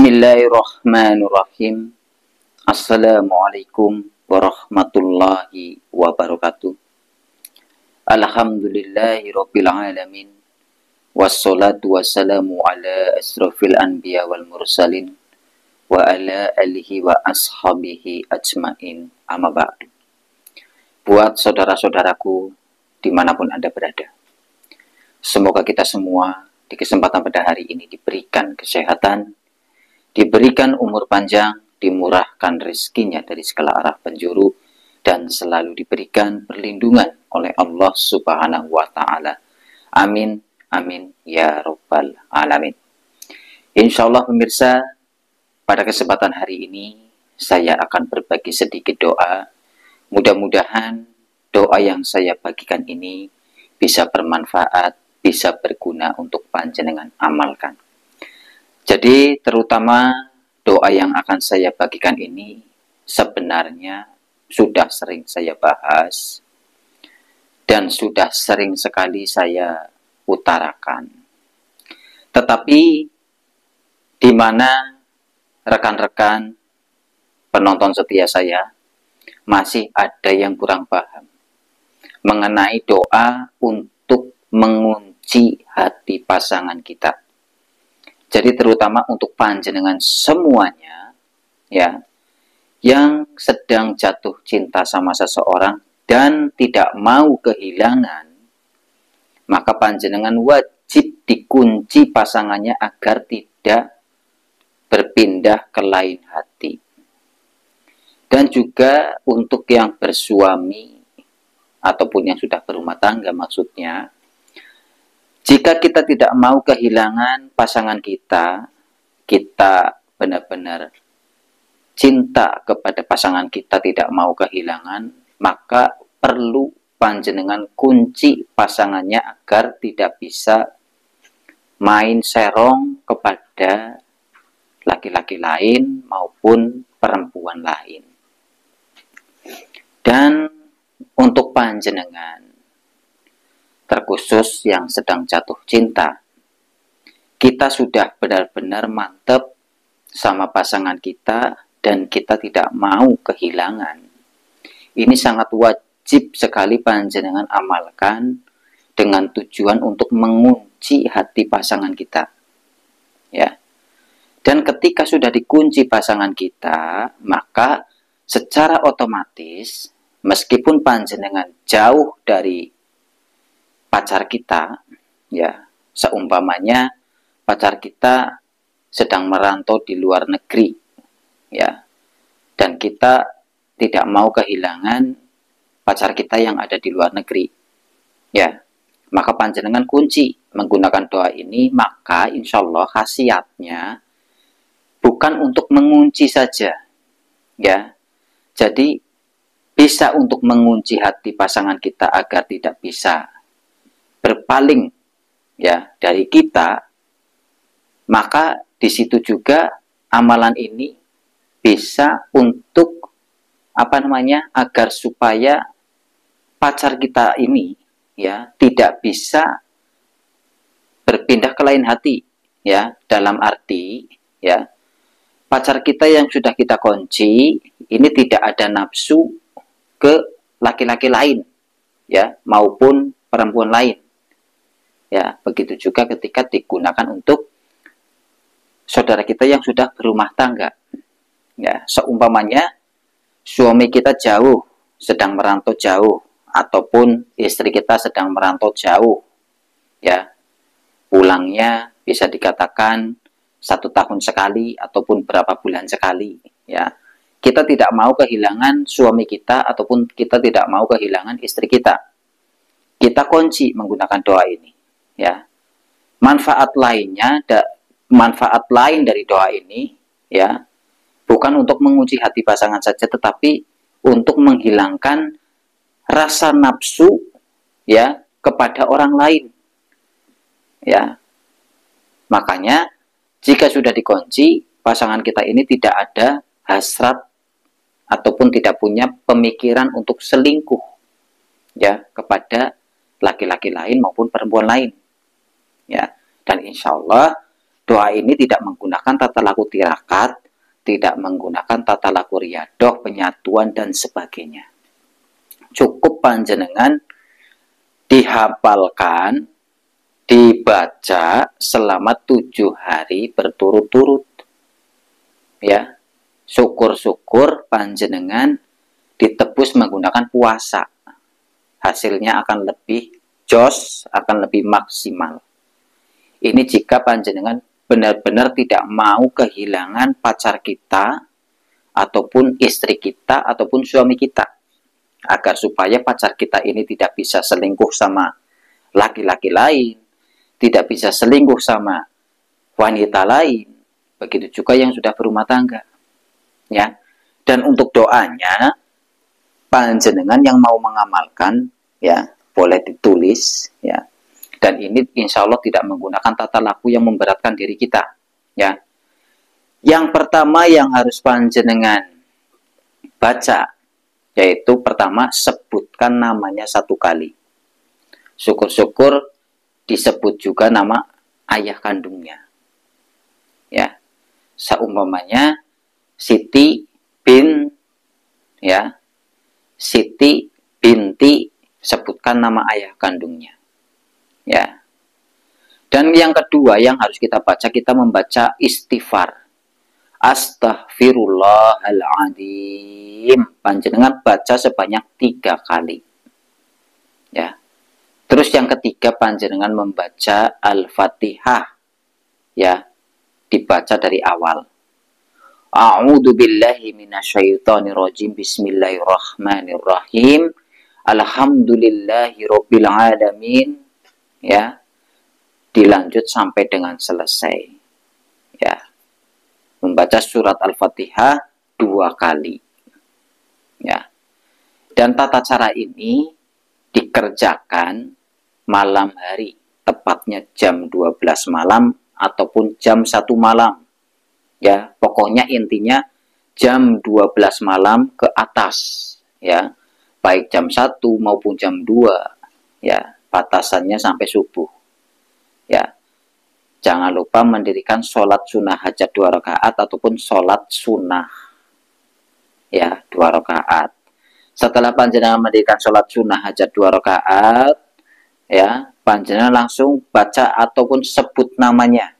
Bismillahirrahmanirrahim. Assalamualaikum warahmatullahi wabarakatuh. Alhamdulillahirabbil alamin. Wassalatu wassalamu ala asrofil anbiya wal mursalin wa ala alihi wa ashabihi ajmain. Amma ba'du. Buat saudara-saudaraku dimanapun Anda berada, semoga kita semua di kesempatan pada hari ini diberikan kesehatan, diberikan umur panjang, dimurahkan rezekinya dari segala arah penjuru, dan selalu diberikan perlindungan oleh Allah Subhanahu wa Ta'ala. Amin, amin, ya Rabbal Alamin. Insya Allah pemirsa, pada kesempatan hari ini saya akan berbagi sedikit doa. Mudah-mudahan doa yang saya bagikan ini bisa bermanfaat, bisa berguna untuk panjenengan amalkan. Jadi terutama doa yang akan saya bagikan ini sebenarnya sudah sering saya bahas dan sudah sering sekali saya utarakan. Tetapi di mana rekan-rekan penonton setia saya masih ada yang kurang paham mengenai doa untuk mengunci hati pasangan kita. Jadi terutama untuk panjenengan semuanya ya, yang sedang jatuh cinta sama seseorang dan tidak mau kehilangan, maka panjenengan wajib dikunci pasangannya agar tidak berpindah ke lain hati. Dan juga untuk yang bersuami ataupun yang sudah berumah tangga maksudnya, jika kita tidak mau kehilangan pasangan kita, kita benar-benar cinta kepada pasangan kita, tidak mau kehilangan, maka perlu panjenengan kunci pasangannya agar tidak bisa main serong kepada laki-laki lain maupun perempuan lain. Dan untuk panjenengan terkhusus yang sedang jatuh cinta, kita sudah benar-benar mantap sama pasangan kita dan kita tidak mau kehilangan. Ini sangat wajib sekali panjenengan amalkan dengan tujuan untuk mengunci hati pasangan kita. Ya. Dan ketika sudah dikunci pasangan kita, maka secara otomatis meskipun panjenengan jauh dari pacar kita, ya, seumpamanya pacar kita sedang merantau di luar negeri, ya, dan kita tidak mau kehilangan pacar kita yang ada di luar negeri, ya, maka panjenengan kunci menggunakan doa ini, maka insya Allah khasiatnya bukan untuk mengunci saja, ya, jadi bisa untuk mengunci hati pasangan kita agar tidak bisa berpaling ya dari kita, maka di situ juga amalan ini bisa untuk agar supaya pacar kita ini ya tidak bisa berpindah ke lain hati, ya, dalam arti ya pacar kita yang sudah kita kunci ini tidak ada nafsu ke laki-laki lain ya maupun perempuan lain. Ya, begitu juga ketika digunakan untuk saudara kita yang sudah berumah tangga. Ya, seumpamanya suami kita jauh, sedang merantau jauh, ataupun istri kita sedang merantau jauh. Ya, pulangnya bisa dikatakan 1 tahun sekali ataupun berapa bulan sekali. Ya, kita tidak mau kehilangan suami kita ataupun kita tidak mau kehilangan istri kita. Kita kunci menggunakan doa ini. Ya, manfaat lain dari doa ini ya bukan untuk menguji hati pasangan saja, tetapi untuk menghilangkan rasa nafsu ya kepada orang lain. Ya, makanya jika sudah dikunci pasangan kita ini tidak ada hasrat ataupun tidak punya pemikiran untuk selingkuh ya kepada laki-laki lain maupun perempuan lain. Ya, dan insya Allah Doa ini tidak menggunakan tata laku tirakat, tidak menggunakan tata laku riyadoh, penyatuan, dan sebagainya. Cukup panjenengan dihafalkan, dibaca selama 7 hari berturut-turut. Ya, syukur-syukur panjenengan ditebus menggunakan puasa. Hasilnya akan lebih jos, akan lebih maksimal. Ini jika panjenengan benar-benar tidak mau kehilangan pacar kita, ataupun istri kita, ataupun suami kita. Agar supaya pacar kita ini tidak bisa selingkuh sama laki-laki lain, tidak bisa selingkuh sama wanita lain. Begitu juga yang sudah berumah tangga. Ya. Dan untuk doanya, panjenengan yang mau mengamalkan, ya, boleh ditulis, ya. Dan ini insya Allah tidak menggunakan tata laku yang memberatkan diri kita. Ya. Yang pertama yang harus panjenengan baca, yaitu pertama sebutkan namanya 1 kali. Syukur-syukur disebut juga nama ayah kandungnya. Ya. Seumpamanya Siti bin, ya, Siti binti, sebutkan nama ayah kandungnya. Ya. Dan yang kedua yang harus kita baca, kita membaca istighfar. Astaghfirullahaladzim. Panjenengan baca sebanyak 3 kali. Ya. Terus yang ketiga panjenengan membaca Al-Fatihah. Ya. Dibaca dari awal. A'udzu billahi minasyaitonir rajim. Bismillahirrahmanirrahim. Alhamdulillahirabbil alamin. Ya. Dilanjut sampai dengan selesai. Ya. Membaca surat Al-Fatihah 2 kali. Ya. Dan tata cara ini dikerjakan malam hari, tepatnya jam 12 malam ataupun jam 1 malam. Ya, pokoknya intinya jam 12 malam ke atas, ya. Baik jam 1 maupun jam 2, ya. Batasannya sampai subuh. Ya. Jangan lupa mendirikan sholat sunnah hajat 2 rakaat ataupun sholat sunnah. Ya, 2 rakaat. Setelah panjenengan mendirikan sholat sunnah hajat 2 rakaat, ya, panjenengan langsung baca ataupun sebut namanya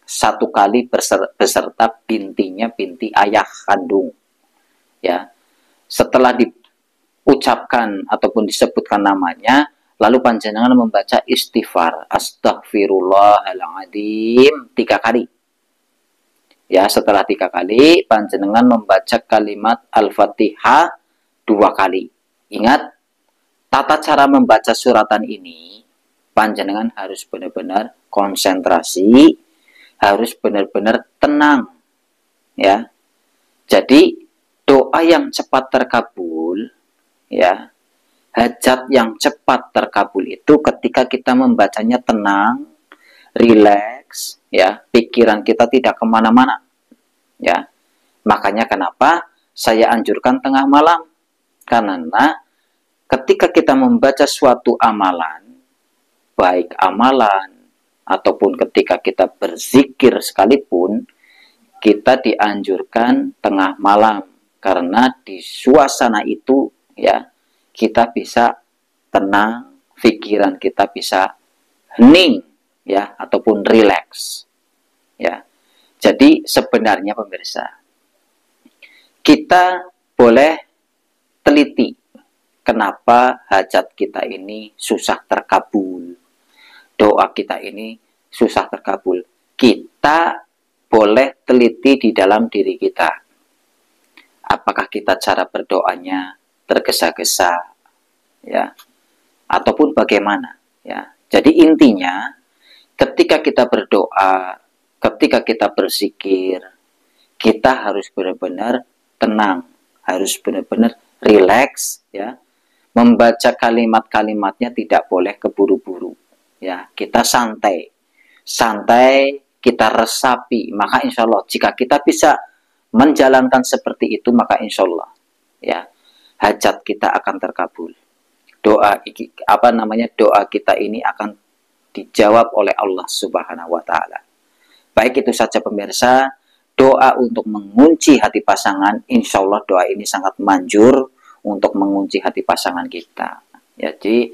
1 kali beserta bintinya, binti ayah kandung. Ya. Setelah diucapkan ataupun disebutkan namanya, lalu panjenengan membaca istighfar, astaghfirullahaladzim 3 kali. Ya, setelah 3 kali, panjenengan membaca kalimat Al-Fatihah 2 kali. Ingat, tata cara membaca suratan ini, panjenengan harus benar-benar konsentrasi, harus benar-benar tenang. Ya. Jadi, doa yang cepat terkabul, ya, hajat yang cepat terkabul itu ketika kita membacanya tenang, rileks, ya, pikiran kita tidak kemana-mana. Ya. Makanya kenapa saya anjurkan tengah malam. Karena ketika kita membaca suatu amalan, baik amalan ataupun ketika kita berzikir sekalipun, kita dianjurkan tengah malam. Karena di suasana itu, ya, kita bisa tenang, pikiran kita bisa hening, ya, ataupun rileks. Ya. Jadi sebenarnya pemirsa, kita boleh teliti kenapa hajat kita ini susah terkabul, doa kita ini susah terkabul. Kita boleh teliti di dalam diri kita. Apakah kita cara berdoanya tergesa-gesa, ya, ataupun bagaimana, ya. Jadi intinya ketika kita berdoa, ketika kita berzikir, kita harus benar-benar tenang, harus benar-benar rileks, ya. Membaca kalimat-kalimatnya tidak boleh keburu-buru, ya. Kita santai, kita resapi. Maka insya Allah jika kita bisa menjalankan seperti itu, maka insya Allah, ya, hajat kita akan terkabul. Doa doa kita ini akan dijawab oleh Allah Subhanahu wa taala. Baik itu saja pemirsa, doa untuk mengunci hati pasangan, insya Allah doa ini sangat manjur untuk mengunci hati pasangan kita. Jadi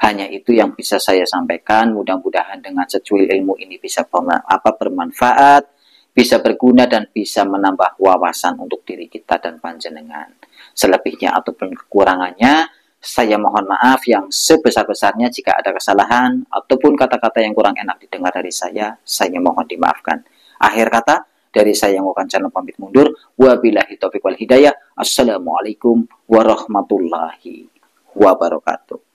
hanya itu yang bisa saya sampaikan. Mudah-mudahan dengan secuil ilmu ini bisa bermanfaat, bisa berguna dan bisa menambah wawasan untuk diri kita dan panjenengan. Selebihnya ataupun kekurangannya, saya mohon maaf yang sebesar-besarnya jika ada kesalahan ataupun kata-kata yang kurang enak didengar dari saya mohon dimaafkan. Akhir kata, dari saya yang akan channel pamit mundur. Wabillahi taufiq wal hidayah. Assalamualaikum warahmatullahi wabarakatuh.